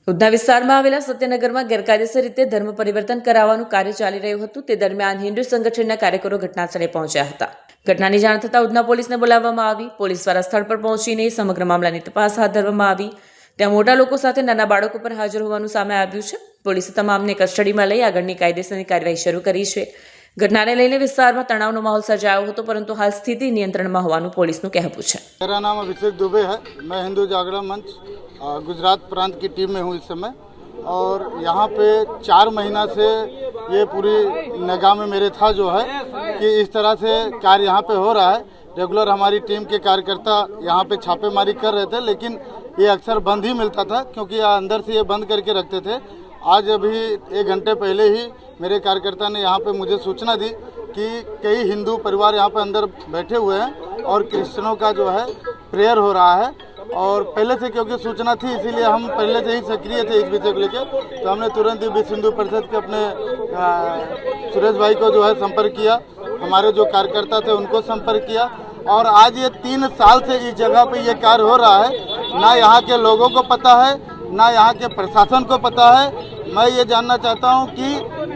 ઉધના વિસ્તારમાં આવેલા સત્યનગરમાં ગેરકાયદેસર રીતે ધર્મ પરિવર્તન કરાવવાનું કાર્ય ચાલી રહ્યું હતું તે દરમિયાન હિન્દુ સંગઠનના કાર્યકરો ઘટનાસ્થળે પહોંચ્યા હતા। ઘટનાની જાણ થતાં ઉધના પોલીસને બોલાવવામાં આવી। પોલીસ દ્વારા સ્થળ પર પહોંચીને સમગ્ર મામલાની તપાસ હાથ ધરવામાં આવી। ત્યાં મોટા લોકો સાથે નાના બાળકો પર હાજર હોવાનું સામે આવ્યું છે। પોલીસે તમામને કસ્ટડીમાં લઈ આગળની કાયદેસરની કાર્યવાહી શરૂ કરી છે। ઘટનાને લઈને વિસ્તારમાં તણાવનો માહોલ સર્જાયો હતો, પરંતુ હાલ સ્થિતિ નિયંત્રણમાં હોવાનું પોલીસનું કહેવું છે। मेरा नाम अभिषेक दुबे है। मैं हिंदू जागरण मंच गुजरात प्रांत की टीम में हूँ इस समय, और यहाँ पे 4 महीना से ये पूरी निगाह में मेरे था जो है कि इस तरह से कार्य यहाँ पे हो रहा है। रेगुलर हमारी टीम के कार्यकर्ता यहाँ पे छापेमारी कर रहे थे, लेकिन ये अक्सर बंद ही मिलता था क्योंकि अंदर से ये बंद करके रखते थे। आज अभी 1 घंटे पहले ही मेरे कार्यकर्ता ने यहाँ पे मुझे सूचना दी कि कई हिंदू परिवार यहाँ पे अंदर बैठे हुए हैं और क्रिश्चियनों का जो है प्रेयर हो रहा है। और पहले से क्योंकि सूचना थी, इसीलिए हम पहले से ही सक्रिय थे इस विषय को लेकर। तो हमने तुरंत ही विश्व हिंदू परिषद के अपने सुरेश भाई को जो है संपर्क किया, हमारे जो कार्यकर्ता थे उनको संपर्क किया, और आज ये 3 साल से इस जगह पे ये कार्य हो रहा है। ना यहाँ के लोगों को पता है, ना यहाँ के प्रशासन को पता है। मैं ये जानना चाहता हूँ कि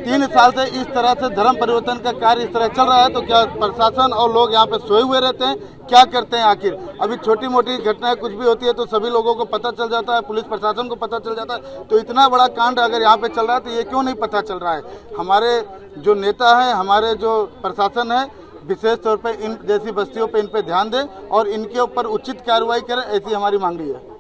3 साल से इस तरह से धर्म परिवर्तन का कार्य इस तरह चल रहा है, तो क्या प्रशासन और लोग यहाँ पे सोए हुए रहते हैं? क्या करते हैं आखिर? अभी छोटी मोटी घटनाएं कुछ भी होती है तो सभी लोगों को पता चल जाता है, पुलिस प्रशासन को पता चल जाता है। तो इतना बड़ा कांड अगर यहाँ पे चल रहा है तो ये क्यों नहीं पता चल रहा है? हमारे जो नेता हैं, हमारे जो प्रशासन है, विशेष तौर पर इन जैसी बस्तियों पर इन पर ध्यान दें और इनके ऊपर उचित कार्रवाई करें, ऐसी हमारी मांग है।